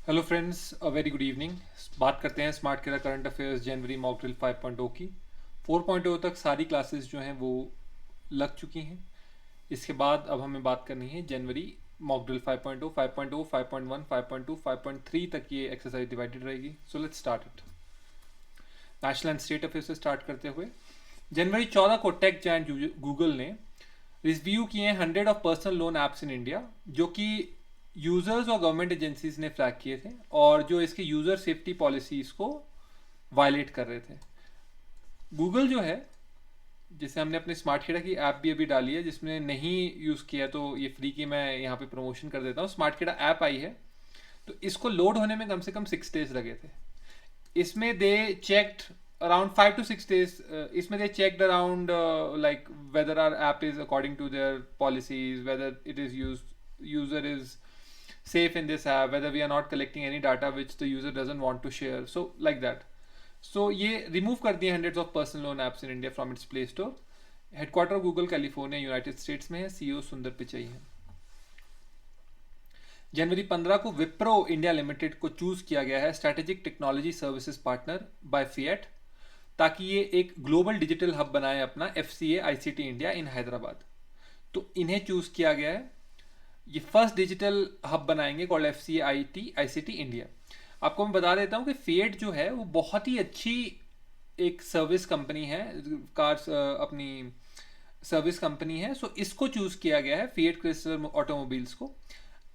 Hello friends, a very good evening. बात करते हैं स्मार्ट केरा करंट अफेयर्स जनवरी मॉक ड्रिल 5.0 की। 4.0 तक सारी क्लासेस जो हैं वो लग चुकी हैं। इसके बाद अब हमें बात करनी है जनवरी मॉक ड्रिल 5.0, 5.0, 5.1, 5.2, 5.3 तक ये एक्सरसाइज डिवाइडेड रहेगी। So let's start it. National and state affair से स्टार्ट करते हुए जनवरी 14 को टेक जायंट गूगल ने रिव्यू किए हैं 100 of personal loan apps in India, जो कि यूजर्स और गवर्नमेंट एजेंसीज ने फ्लैग किए थे और जो इसके यूजर सेफ्टी पॉलिसीज को वायलेट कर रहे थे। गूगल जो है, जिसे हमने अपने स्मार्ट खेड़ा की ऐप भी अभी डाली है, जिसमें नहीं यूज़ किया तो ये फ्री की मैं यहाँ पे प्रमोशन कर देता हूँ। स्मार्ट खेड़ा ऐप आई है तो इसको लोड होने में कम से कम 6 days लगे थे। इसमें they checked around 5 to 6 days. इसमें they checked around like whether our app is according to their policies, whether it is user is safe in this app, whether we are not collecting any data which the user doesn't want to share, so like that. So ये remove कर दिए hundreds of personal loan apps in India from its play store. Headquarter Google California United states में है। CEO सुंदर पिचाई है। जनवरी 15 को Wipro India limited को choose किया गया है strategic technology services partner by fiat, ताकि ये एक ग्लोबल डिजिटल हब बनाए अपना FCA ICT India in Hyderabad. तो इन्हें चूज किया गया है। ये फर्स्ट डिजिटल हब बनाएंगे कॉल्ड FCA ICT इंडिया। आपको मैं बता देता हूँ कि फिएट जो है वो बहुत ही अच्छी एक सर्विस कंपनी है, कार्स अपनी सर्विस कंपनी है। सो इसको चूज किया गया है, फिएट क्रिस्लर ऑटोमोबाइल्स को।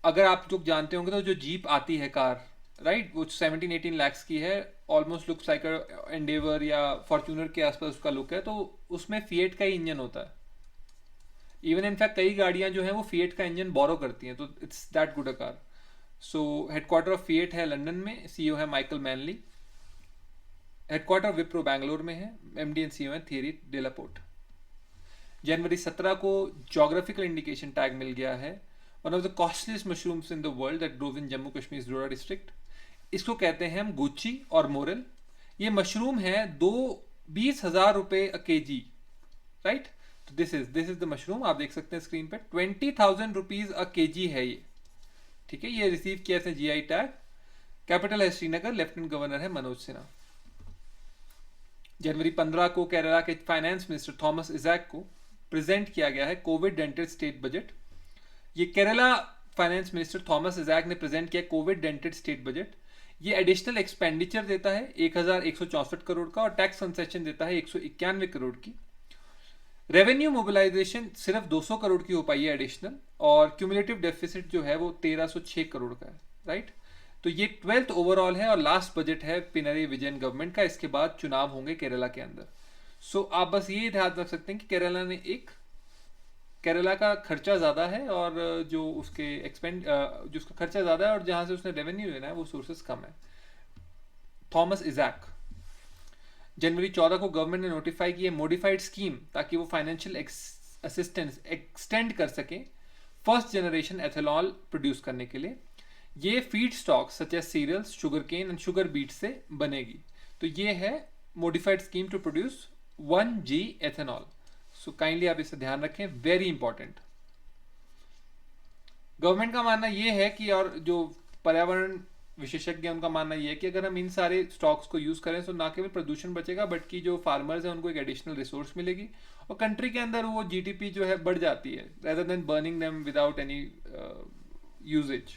अगर आप लोग जानते होंगे तो जो जीप आती है कार, राइट, वो 17-18 lakhs की है, ऑलमोस्ट लुक्स लाइक एंडेवर या फॉर्च्यूनर के आसपास उसका लुक है। तो उसमें फिएट का ही इंजन होता है। इवन इनफैक्ट कई गाड़ियां जो हैं वो फिएट का इंजन बोरो करती हैं, तो it's that good a car. So headquarter of Fiat है लंदन में, सीईओ है Michael Manley. Headquarter Wipro Bangalore में है, MD एंड सीईओ है थियरी डेलापोर्ट। जनवरी 17 को जोग्राफिकल इंडिकेशन टैग मिल गया है one of the costliest mushrooms in the world that grow in Jammu Kashmir Doda district. इसको कहते हैं हम गुच्ची और मोरल। ये मशरूम है 20,000 रुपए अ केजी, राइट। तो दिस इज द मशरूम, आप देख सकते हैं स्क्रीन पे। 20,000 रुपीज अ केजी है ये, ठीक है। ये रिसीव किया था GI टैग। कैपिटल है श्रीनगर, लेफ्टिनेंट गवर्नर है मनोज सिन्हा। जनवरी 15 को केरला के फाइनेंस मिनिस्टर थॉमस इजैक को प्रेजेंट किया गया है कोविड डेंटेड स्टेट बजट। ये Kerala finance minister Thomas Isaac ने प्रेजेंट किया कोविड डेंटेड स्टेट बजट। ये एडिशनल एक्सपेंडिचर देता है 1,164 करोड़ का और टैक्स कंसेशन देता है 191 करोड़ की। रेवेन्यू मोबिलाइजेशन सिर्फ 200 करोड़ की हो पाई है एडिशनल, और क्यूमुलेटिव डेफिसिट जो है वो 1,306 करोड़ का है, राइट। तो ये 12th ओवरऑल है और लास्ट बजट है पिनरी विजयन गवर्नमेंट का। इसके बाद चुनाव होंगे केरला के अंदर। सो आप बस ये ध्यान रख सकते हैं कि केरला का खर्चा ज़्यादा है और जो उसका खर्चा ज़्यादा है और जहाँ से उसने रेवेन्यू लेना है वो सोर्सेस कम है। Thomas Isaac. जनवरी 14 को गवर्नमेंट ने नोटिफाई की है मॉडिफाइड स्कीम, ताकि वो फाइनेंशियल असिस्टेंस एक्सटेंड कर सके फर्स्ट जनरेशन एथेनॉल प्रोड्यूस करने के लिए। ये feedstock such as cereals, sugarcane and sugar beet से बनेगी। तो ये है modified scheme to produce 1G ethanol. So kindly आप इसे ध्यान रखें, वेरी इंपॉर्टेंट। गवर्नमेंट का मानना यह है कि, और जो पर्यावरण विशेषज्ञ उनका मानना यह है कि अगर हम इन सारे स्टॉक्स को यूज करें तो ना केवल प्रदूषण बचेगा, बट कि जो फार्मर्स हैं उनको एक एडिशनल रिसोर्स मिलेगी और कंट्री के अंदर वो GDP जो है बढ़ जाती है, rather than burning them without any usages.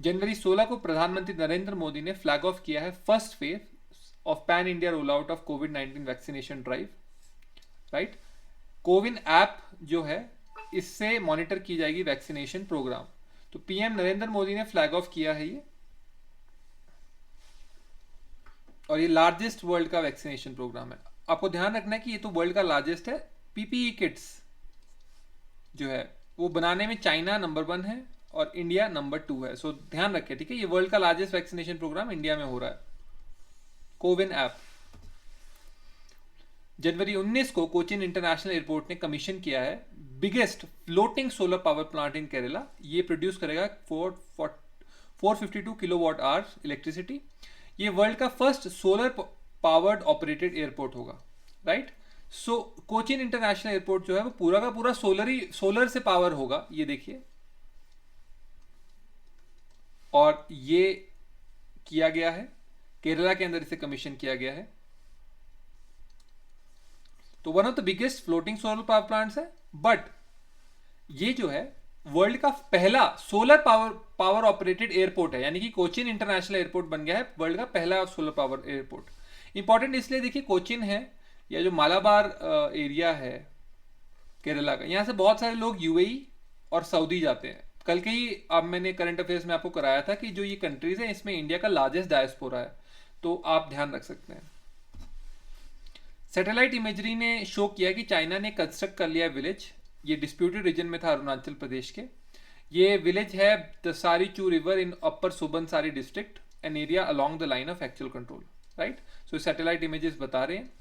जनवरी 16 को प्रधानमंत्री नरेंद्र मोदी ने फ्लैग ऑफ किया है first phase of pan India roll out of covid vaccination drive, right. CoWIN app जो है, इससे मॉनिटर की जाएगी वैक्सीनेशन प्रोग्राम। तो PM नरेंद्र मोदी ने फ्लैग ऑफ किया है ये, और ये लार्जेस्ट वर्ल्ड का वैक्सीनेशन प्रोग्राम है। आपको ध्यान रखना है कि ये तो वर्ल्ड का लार्जेस्ट है। PPE किट्स जो है वो बनाने में चाइना नंबर 1 है और इंडिया नंबर 2 है। सो ध्यान रखें, ठीक है। ये वर्ल्ड का लार्जेस्ट वैक्सीनेशन प्रोग्राम इंडिया में हो रहा है, कोविन ऐप। जनवरी 19 को कोचिन इंटरनेशनल एयरपोर्ट ने कमीशन किया है biggest floating solar power plant in Kerala. ये प्रोड्यूस करेगा 452 किलोवाट आवर्स इलेक्ट्रिसिटी। ये वर्ल्ड का first solar powered operated airport होगा, राइट। सो कोचिन इंटरनेशनल एयरपोर्ट जो है वो पूरा का पूरा सोलर से पावर होगा। ये देखिए, और ये किया गया है केरला के अंदर, इसे कमीशन किया गया है। तो one of the biggest floating solar power plants है, बट ये जो है वर्ल्ड का पहला सोलर पावर ऑपरेटेड एयरपोर्ट है, यानी कि कोचिन इंटरनेशनल एयरपोर्ट बन गया है वर्ल्ड का पहला सोलर पावर एयरपोर्ट। इंपॉर्टेंट इसलिए देखिए कोचिन है, या जो मालाबार एरिया है केरला का, यहाँ से बहुत सारे लोग यूएई और सऊदी जाते हैं। कल के ही अब मैंने करंट अफेयर्स में आपको कराया था कि जो ये कंट्रीज हैं इसमें इंडिया का लार्जेस्ट डायस्पोरा है, तो आप ध्यान रख सकते हैं। सैटेलाइट इमेजरी ने शो किया कि चाइना ने कंस्ट्रक्ट कर लिया विलेज, ये डिस्प्यूटेड रीजन में था अरुणाचल प्रदेश के। ये विलेज है Tsari Chu river in upper Subansiri district, an area along the line of actual control, right. So satellite images बता रहे हैं।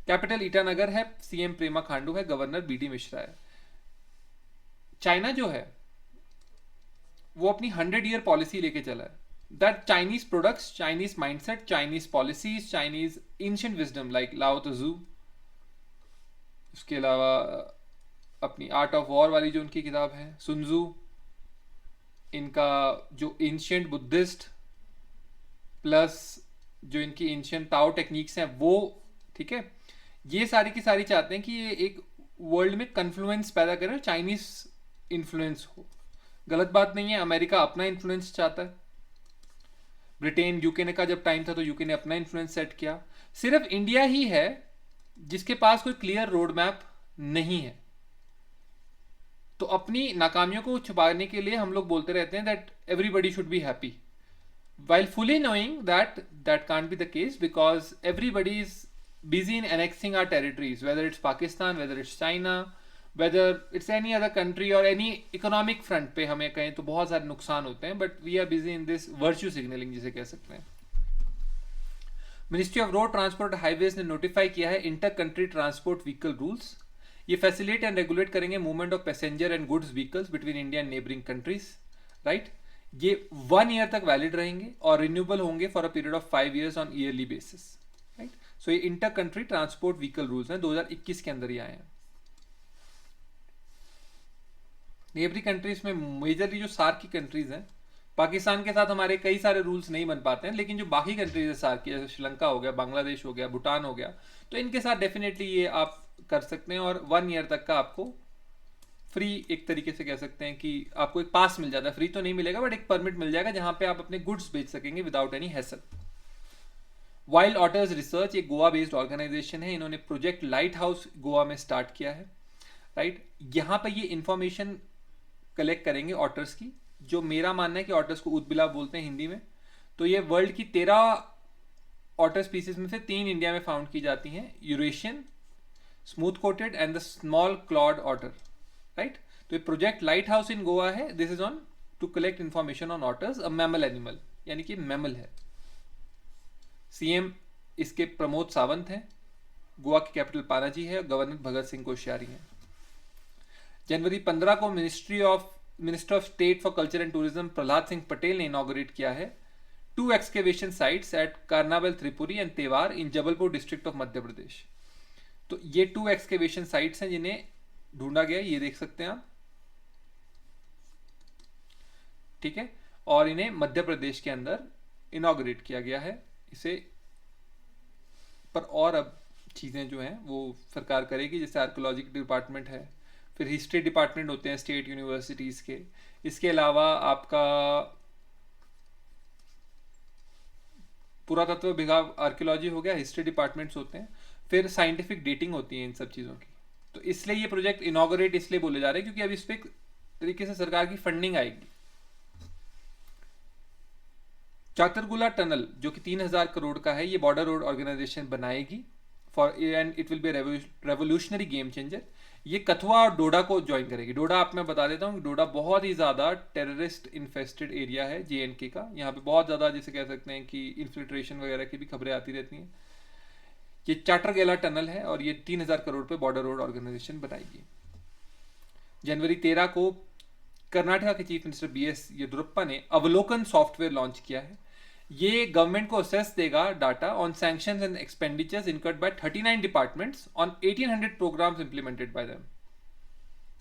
कैपिटल ईटानगर है, सीएम प्रेमा खांडू है, गवर्नर बीडी मिश्रा है। चाइना जो है वो अपनी 100 ईयर पॉलिसी लेके चला है, that Chinese products, Chinese mindset, Chinese policies, Chinese ancient wisdom like लाओ त्जू, उसके अलावा अपनी आर्ट ऑफ वॉर वाली जो उनकी किताब है, सुनजू, इनका जो एंशिएंट बुद्धिस्ट प्लस जो इनकी एंशिएंट ताओ टेक्निक्स हैं वो, ठीक है, ये सारी की सारी चाहते हैं कि ये एक वर्ल्ड में कन्फ्लुएंस पैदा करें, चाइनीज इन्फ्लुएंस हो। गलत बात नहीं है, अमेरिका अपना इन्फ्लुएंस चाहता है, ब्रिटेन यूके ने का जब टाइम था तो यूके ने अपना इन्फ्लुएंस सेट किया। सिर्फ इंडिया ही है जिसके पास कोई क्लियर रोड मैप नहीं है। तो अपनी नाकामियों को छुपाने के लिए हम लोग बोलते रहते हैं that everybody should be happy, while fully knowing that that can't be the case because everybody is busy in annexing our territories, whether it's Pakistan, whether it's China, whether it's any other country or any economic front पे हमें कहें तो बहुत सारे नुकसान होते हैं, but we are busy in this virtue signaling जिसे कह सकते हैं। Ministry of road transport highways ने नोटिफाई किया है inter country transport vehicle rules. ये फैसिलिटेट एंड रेगुलेट करेंगे movement of passenger and goods vehicles between India and neighbouring countries, right. ये 1 ईयर तक वैलिड रहेंगे और रिन्यूएबल होंगे for a period of 5 years on yearly basis, right. So ये inter country transport vehicle rules हैं, 2021 के अंदर ही आए हैं। नेबरी कंट्रीज में मेजरली जो सार्क की कंट्रीज हैं, पाकिस्तान के साथ हमारे कई सारे रूल्स नहीं बन पाते हैं, लेकिन जो बाकी कंट्रीज है सार्क की, जैसे श्रीलंका हो गया, बांग्लादेश हो गया, भूटान हो गया, तो इनके साथ डेफिनेटली ये आप कर सकते हैं और 1 ईयर तक का आपको फ्री, एक तरीके से कह सकते हैं कि आपको एक पास मिल जाता है, फ्री तो नहीं मिलेगा बट एक परमिट मिल जाएगा जहां पे आप अपने गुड्स बेच सकेंगे without any hassle. Wild otters research एक गोवा बेस्ड ऑर्गेनाइजेशन है, इन्होंने प्रोजेक्ट लाइट हाउस गोवा में स्टार्ट किया है, राइट। यहाँ पे ये इंफॉर्मेशन कलेक्ट करेंगे ऑटर्स की, जो मेरा मानना है कि ऑटर्स को ऊदबिलाव बोलते हैं हिंदी में। तो ये वर्ल्ड की 13 ऑटर स्पीसीज में से 3 इंडिया में फाउंड की जाती हैं, Eurasian, smooth coated and the small clawed otter, right. तो ये project light house in Goa है, this is on to collect information on otters, a mammal animal, यानी कि मैमल है। सीएम इसके प्रमोद सावंत हैं, गोवा की कैपिटल पणजी है, गवर्नर भगत सिंह कोश्यारी हैं। जनवरी 15 को minister of state for culture and tourism Prahlad Singh Patel ने इनॉग्रेट किया है 2 excavation sites at Karnaval Tripuri and Tewar in Jabalpur district of Madhya Pradesh. तो ये 2 एक्सकेवेशन साइट्स हैं जिन्हें ढूंढा गया, ये देख सकते हैं आप, ठीक है, और इन्हें मध्य प्रदेश के अंदर इनॉग्रेट किया गया है इसे। पर और अब चीजें जो हैं वो सरकार करेगी, जैसे आर्कियोलॉजिकल डिपार्टमेंट है, फिर हिस्ट्री डिपार्टमेंट होते हैं स्टेट यूनिवर्सिटीज के, इसके अलावा आपका पुरातत्व विभाग आर्कियोलॉजी हो गया, हिस्ट्री डिपार्टमेंट्स होते हैं, फिर साइंटिफिक डेटिंग होती है इन सब चीज़ों की। तो इसलिए ये प्रोजेक्ट इनॉग्रेट इसलिए बोले जा रहे हैं क्योंकि अब इस पर एक तरीके से सरकार की फंडिंग आएगी। चातरगुला टनल जो कि 3000 करोड़ का है, ये बॉर्डर रोड ऑर्गेनाइजेशन बनाएगी for and it will be revolutionary game changer. ये कथुआ और डोडा को ज्वाइन करेगी। डोडा आप मैं बता देता हूँ, डोडा बहुत ही ज़्यादा टेररिस्ट इन्फेस्टेड एरिया है JNK का, यहाँ पे बहुत ज़्यादा जिसे कह सकते हैं कि इन्फिल्ट्रेशन वगैरह की भी खबरें आती रहती हैं। ये चाटरगेला टनल है और ये 3000 करोड़ पे बॉर्डर रोड ऑर्गेनाइजेशन बनाएगी। जनवरी 13 को कर्नाटका के चीफ मिनिस्टर BS येदियुरप्पा ने अवलोकन सॉफ्टवेयर लॉन्च किया है। ये गवर्नमेंट को असेस देगा data on sanctions and expenditures incurred by 39 departments on 1800 programmes implemented by them,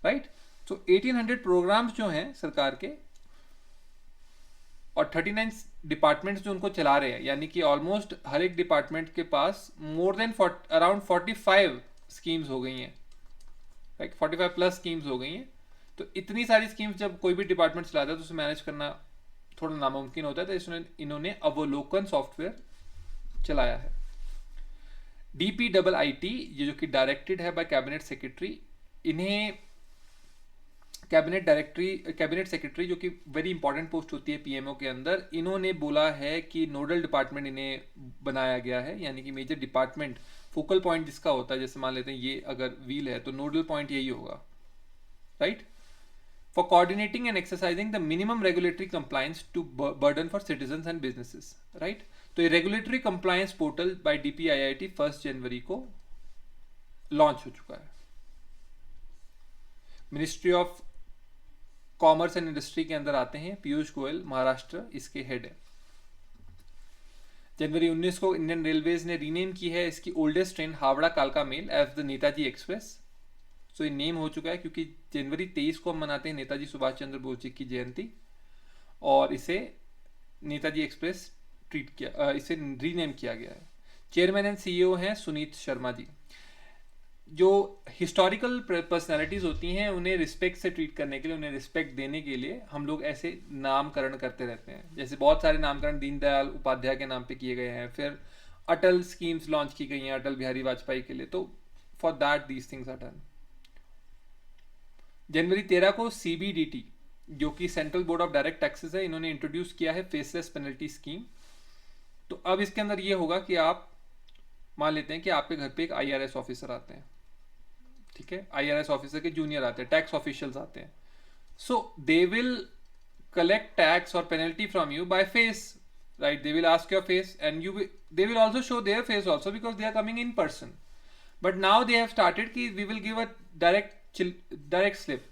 right. So 1800 programmes जो हैं सरकार के और 39 डिपार्टमेंट्स जो उनको चला रहे हैं, यानी कि ऑलमोस्ट हर एक डिपार्टमेंट के पास मोर देन अराउंड 45 स्कीम्स हो गई हैं, राइट, 45 प्लस स्कीम्स हो गई हैं। तो इतनी सारी स्कीम्स जब कोई भी डिपार्टमेंट चलाता है तो उसे मैनेज करना थोड़ा नामुमकिन होता है, तो इसमें इन्होंने अवलोकन सॉफ्टवेयर चलाया है। DPIIT, ये जो कि डायरेक्टेड है बाय कैबिनेट सेक्रेटरी, इन्हें कैबिनेट सेक्रेटरी जो कि वेरी इंपॉर्टेंट पोस्ट होती है पीएमओ के अंदर, इन्होंने बोला है कि नोडल डिपार्टमेंट इन्हें बनाया गया है, यानी कि मेजर डिपार्टमेंट फोकल पॉइंट जिसका होता है, जैसे मान लेते हैं ये अगर व्हील है तो नोडल पॉइंट यही होगा, right, for coordinating and exercising the minimum regulatory compliance to burden for citizens and businesses, right. तो ये regulatory compliance portal by DPIIT 1 जनवरी को लॉन्च हो चुका है। Ministry of commerce and industry के अंदर आते हैं पीयूष गोयल, महाराष्ट्र इसके हेड है। जनवरी 19 को इंडियन रेलवेज ने रीनेम की है इसकी ओल्डेस्ट ट्रेन हावड़ा कालका mail as the Netaji express. So ये नेम हो चुका है क्योंकि जनवरी 23 को हम मनाते हैं नेताजी सुभाष चंद्र बोस जी की जयंती, और इसे नेताजी एक्सप्रेस इसे रीनेम किया गया है। चेयरमैन एंड CEO हैं सुनीत शर्मा जी। जो हिस्टोरिकल पर्सनालिटीज होती हैं उन्हें रिस्पेक्ट से ट्रीट करने के लिए, उन्हें रिस्पेक्ट देने के लिए हम लोग ऐसे नामकरण करते रहते हैं। जैसे बहुत सारे नामकरण दीनदयाल उपाध्याय के नाम पे किए गए हैं, फिर अटल स्कीम्स लॉन्च की गई हैं अटल बिहारी वाजपेयी के लिए, तो for that these things are done. जनवरी 13 को CBDT जो कि central board of direct taxes है, इन्होंने इंट्रोड्यूस किया है फेसलेस पेनल्टी स्कीम। तो अब इसके अंदर ये होगा कि आप मान लेते हैं कि आपके घर पे एक IRS ऑफिसर आते हैं, ठीक है, IRS ऑफिसर के जूनियर आते हैं, टैक्स ऑफिशियल्स आते हैं। So they will collect tax और penalty from you by face, right, they will ask your face and they will also show their face also because they are coming in person. But now they have started कि we will give a direct slip.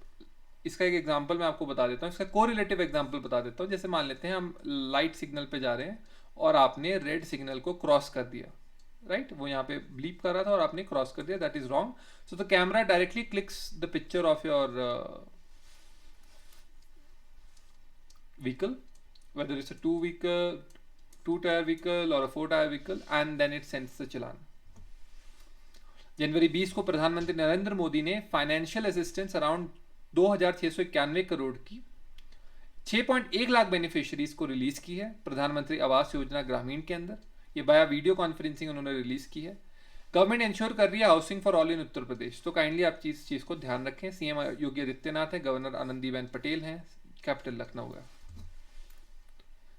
इसका एक example मैं आपको बता देता हूँ, इसका correlative example बता देता हूँ। जैसे मान लेते हैं हम लाइट सिग्नल पे जा रहे हैं और आपने रेड सिग्नल को क्रॉस कर दिया, राइट, वो यहाँ पे ब्लीप कर रहा था और आपने क्रॉस कर दिया, that is wrong. So the camera directly clicks the picture of your vehicle, whether it's a two tire vehicle or a 4-tire vehicle, and then it sends the challan. जनवरी 20 को प्रधानमंत्री नरेंद्र मोदी ने फाइनेंशियल असिस्टेंस अराउंड 2691 करोड़ की 6.1 lakh beneficiaries को release की है प्रधानमंत्री आवास योजना ग्रामीण के अंदर। ये बाया वीडियो कॉन्फ्रेंसिंग उन्होंने रिलीज की है। गवर्नमेंट इंश्योर कर रही है housing for all in Uttar Pradesh. तो काइंडली आप इस चीज को ध्यान रखें। सीएम योगी आदित्यनाथ है, गवर्नर आनंदीबेन पटेल हैं, कैपिटल लखनऊ है।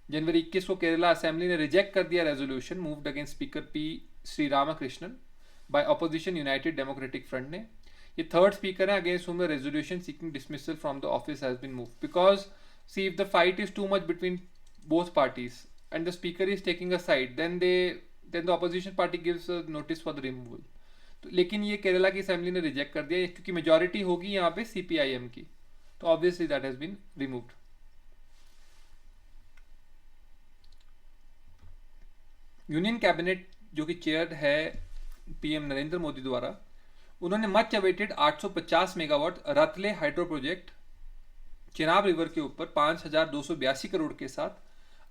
जनवरी 21 को केरला असेंबली ने रिजेक्ट कर दिया resolution moved against speaker P Shri Ramakrishnan by opposition United Democratic Front ने। ये थर्ड स्पीकर है against whom resolution seeking dismissal from the office has been moved because see if the fight is too much between both parties and the speaker is taking a side, then the opposition party gives a notice for the removal. तो लेकिन ये केरला की assembly ने reject कर दिया क्योंकि majority होगी यहाँ पे CPIM की, तो obviously that has been removed. Union cabinet जो कि चेयर है PM नरेंद्र मोदी द्वारा, उन्होंने much awaited 850 megawatt Ratle hydro project Chenab river के ऊपर 5282 करोड़ के साथ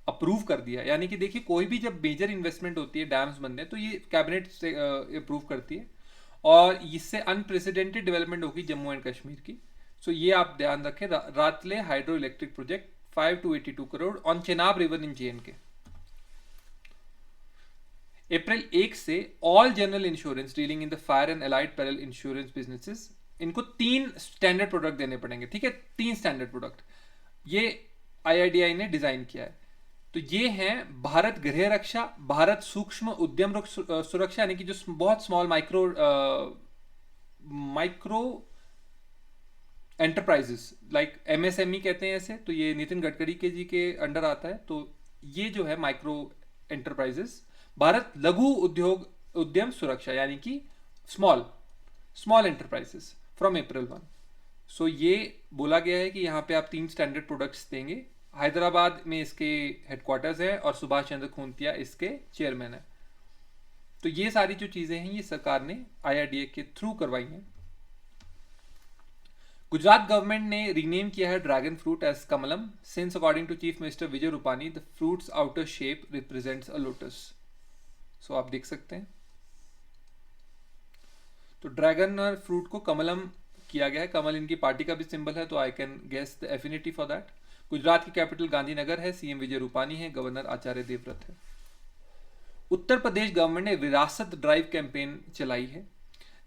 अप्रूव कर दिया। यानी कि देखिए कोई भी जब मेजर इन्वेस्टमेंट होती है, डैम्स बनते हैं, तो ये कैबिनेट से अप्रूव करती है और इससे अनप्रेसिडेंटेड डेवलपमेंट होगी जम्मू एंड कश्मीर की। सो ये आप ध्यान रखें, Ratle hydro electric project 5282 crore on Chenab river in JNK। अप्रैल 1 से all general insurance dealing in the fire and allied peril insurance businesses, इनको 3 स्टैंडर्ड प्रोडक्ट देने पड़ेंगे, ठीक है, 3 स्टैंडर्ड प्रोडक्ट ये IRDAI ने डिजाइन किया है। तो ये हैं भारत गृह रक्षा, भारत सूक्ष्म उद्यम सुरक्षा, यानी कि जो बहुत small micro enterprises like MSME कहते हैं ऐसे, तो ये नितिन गडकरी के जी के अंडर आता है। तो ये जो है माइक्रो एंटरप्राइजेस, भारत लघु उद्यम सुरक्षा यानी कि स्मॉल एंटरप्राइजेस फ्रॉम अप्रैल 1। सो ये बोला गया है कि यहाँ पे आप 3 स्टैंडर्ड प्रोडक्ट्स देंगे। हैदराबाद में इसके हेडक्वार्टर्स है और सुभाष चंद्र खूंटिया इसके चेयरमैन है। तो ये सारी जो चीजें हैं ये सरकार ने IRDAI के थ्रू करवाई हैं। गुजरात गवर्नमेंट ने रीनेम किया है dragon fruit as Kamalam since according to chief minister Vijay Rupani the fruits outer shape represents a lotus. So आप देख सकते हैं, तो ड्रैगन फ्रूट को कमलम किया गया है। कमल इनकी पार्टी का भी सिंबल है, तो I can guess the affinity for that. Gujarat की कैपिटल गांधीनगर है, सीएम विजय रूपानी है, गवर्नर आचार्य देवव्रत है। उत्तर प्रदेश गवर्नमेंट ने विरासत ड्राइव कैंपेन चलाई है,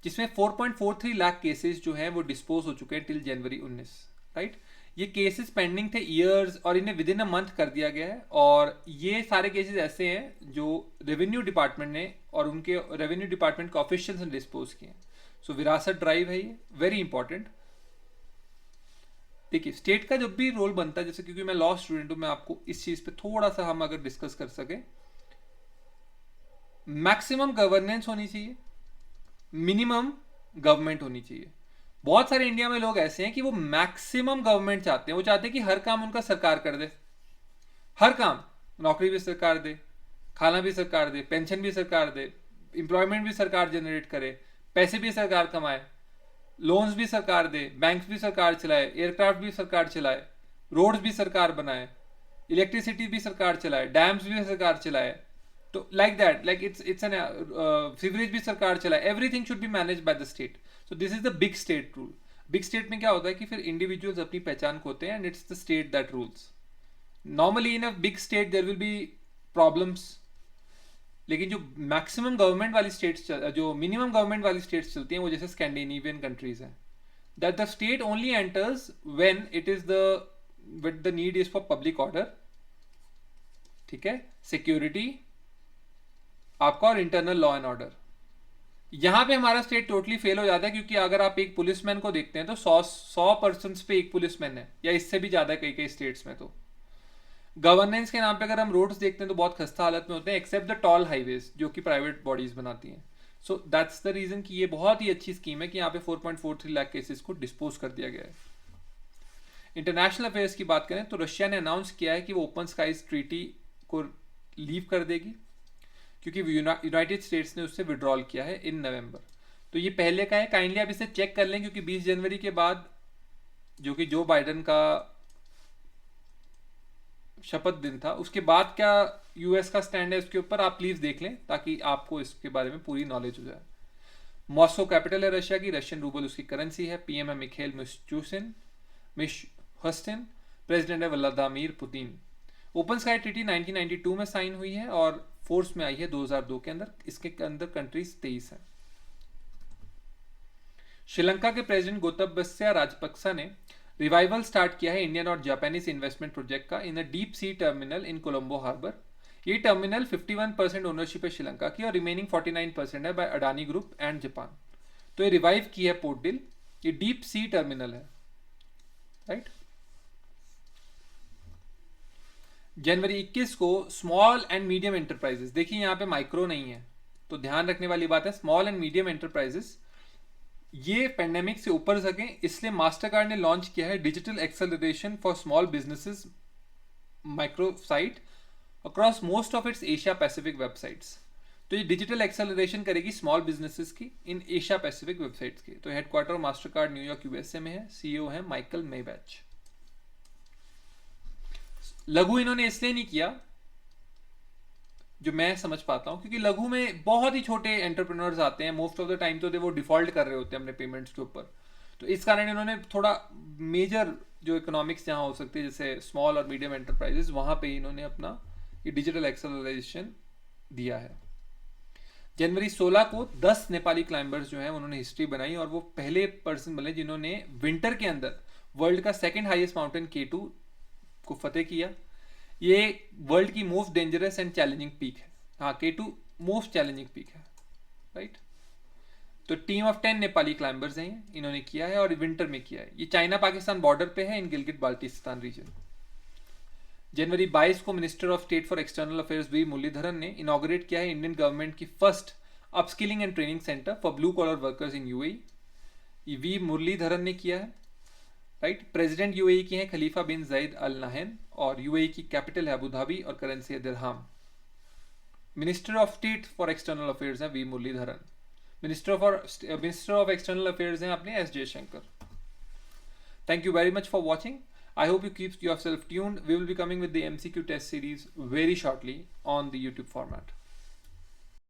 जिसमें 4.43 लाख केसेस जो हैं वो डिस्पोज हो चुके हैं टिल जनवरी 19, राइट। ये केसेस पेंडिंग थे ईयर्स और इन्हें विद इन अ मंथ कर दिया गया है। और ये सारे केसेस ऐसे हैं जो रेवेन्यू डिपार्टमेंट ने और उनके रेवेन्यू डिपार्टमेंट के ऑफिशियल्स ने डिस्पोज किए हैं। सो विरासत ड्राइव है ये, वेरी इंपॉर्टेंट। देखिए स्टेट का जब भी रोल बनता है, जैसे क्योंकि मैं लॉ स्टूडेंट हूं, मैं आपको इस चीज पे थोड़ा सा हम अगर डिस्कस कर सके, मैक्सिमम गवर्नेंस होनी चाहिए, मिनिमम गवर्नमेंट होनी चाहिए। बहुत सारे इंडिया में लोग ऐसे हैं कि वो मैक्सिमम गवर्नमेंट चाहते हैं, वो चाहते हैं कि हर काम उनका सरकार कर दे, हर काम, नौकरी भी सरकार दे, खाना भी सरकार दे, पेंशन भी सरकार दे, एम्प्लॉयमेंट भी सरकार जनरेट करे, पैसे भी सरकार कमाए, लोन्स भी सरकार दे, बैंक्स भी सरकार चलाए, एयरक्राफ्ट भी सरकार चलाए, रोड्स भी सरकार बनाए, इलेक्ट्रिसिटी भी सरकार चलाए, डैम्स भी सरकार चलाए। तो like that, like it's an sewerage भी सरकार चलाए, everything should be manage by the state. So this is the big state rule. Big state में क्या होता है कि फिर इंडिविजुअल्स अपनी पहचान खोते हैं and it's the state that rules. Normally in a big state there will be problems, लेकिन जो मैक्सिमम गवर्नमेंट वाली स्टेट्स, जो मिनिमम गवर्नमेंट वाली स्टेट्स चलती हैं, वो जैसे स्कैंडिनेवियन कंट्रीज हैं, that the state only enters when it is the need is for public order, ठीक है, सिक्योरिटी आपका, और इंटरनल लॉ एंड ऑर्डर। यहां पे हमारा स्टेट टोटली फेल हो जाता है, क्योंकि अगर आप एक पुलिसमैन को देखते हैं तो 100 पर्सन पे एक पुलिसमैन है, या इससे भी ज्यादा कई कई स्टेट्स में। तो गवर्नेंस के नाम पे अगर हम रोड्स देखते हैं तो बहुत खस्ता हालत में होते हैं, एक्सेप्ट द टॉल हाईवेज जो कि प्राइवेट बॉडीज बनाती हैं। सो दैट्स द रीजन कि ये बहुत ही अच्छी स्कीम है कि यहाँ पे 4.43 लाख केसेस को डिस्पोज कर दिया गया है। इंटरनेशनल अफेयर्स की बात करें तो रशिया ने अनाउंस किया है कि वो ओपन स्काईज ट्रीटी को लीव कर देगी, क्योंकि यूनाइटेड स्टेट्स ने उससे विड्रॉल किया है इन नवंबर। तो ये पहले का है, काइंडली आप इसे चेक कर लें, क्योंकि 20 जनवरी के बाद जो कि जो बाइडन का शपथ दिन था, उसके बाद क्या यूएस का स्टैंड है इसके ऊपर, आप प्लीज देख लें ताकि आपको इसके बारे में पूरी नॉलेज हो जाए। मॉस्को कैपिटल है रशिया की, रशियन रूबल उसकी करेंसी है, पीएम है मिखेल मिशुस्तिन, प्रेसिडेंट है Vladimir Putin. Open sky treaty 1992 में साइन हुई है और फोर्स में आई है 2002 के अंदर। इसके अंदर कंट्रीज 23 हैं। श्रीलंका के प्रेसिडेंट गोतबाया राजपक्सा ने रिवाइवल स्टार्ट किया है इंडियन और जापानीज इन्वेस्टमेंट प्रोजेक्ट का in a deep sea terminal in Colombo harbour. ये टर्मिनल 51% ओनरशिप है श्रीलंका की और रिमेनिंग 49% है by Adani group and Japan. तो ये रिवाइव की है पोर्ट डील, ये डीप सी टर्मिनल है, राइट। जनवरी 21 को स्मॉल एंड मीडियम एंटरप्राइजेस, देखिए यहाँ पे माइक्रो नहीं है तो ध्यान रखने वाली बात है, स्मॉल एंड मीडियम एंटरप्राइजेस ये पेंडेमिक से ऊपर सकें, इसलिए मास्टरकार्ड ने लॉन्च किया है digital acceleration for small businesses micro site across most of its Asia Pacific websites. तो ये डिजिटल एक्सेलरेशन करेगी स्मॉल बिजनेसेस की इन एशिया पैसिफिक वेबसाइट्स की। तो हेडक्वार्टर मास्टरकार्ड न्यूयॉर्क यूएसए में है, सीईओ है माइकल मेबैच। लघु इन्होंने इसलिए नहीं किया, जो मैं समझ पाता हूं, क्योंकि लघु में बहुत ही छोटे एंटरप्रेन्योर्स आते हैं, मोस्ट ऑफ द टाइम तो वो डिफॉल्ट कर रहे होते हैं अपने पेमेंट्स के ऊपर। तो इस कारण इन्होंने थोड़ा मेजर जो इकोनॉमिक्स जहां हो सकती है, जैसे स्मॉल और मीडियम एंटरप्राइजेस, वहां पे इन्होंने अपना ये डिजिटल एक्सेलरेशन दिया है। जनवरी 16 को 10 नेपाली क्लाइंबर्स जो हैं उन्होंने हिस्ट्री बनाई और वो पहले पर्सन बने जिन्होंने विंटर के अंदर वर्ल्ड का सेकंड हाईएस्ट माउंटेन K2 को फतेह किया। ये वर्ल्ड की most dangerous and challenging peak है। हाँ, K2 मोस्ट चैलेंजिंग पीक है, राइट। तो टीम ऑफ 10 नेपाली क्लाइंबर्स हैं, इन्होंने किया है और विंटर में किया है। ये चाइना पाकिस्तान बॉर्डर पे है इन गिलगिट बाल्टिस्तान रीजन। जनवरी 22 को minister of state for external affairs V Muraleedharan ने इनॉग्रेट किया है इंडियन गवर्नमेंट की first upskilling and training centre for blue collar workers in UAE. ये वी मुरलीधरन ने किया है, राइट। प्रेसिडेंट यूएई की हैं Khalifa bin Zayed Al Nahyan और यूएई की कैपिटल है अबू धाबी और करेंसी है dirham. Minister of state for external affairs हैं V Muraleedharan. Minister of external affairs हैं अपने S Jaishankar. Thank you very much for watching. I hope you keep yourself tuned. We will be coming with the MCQ test series very shortly on the YouTube format.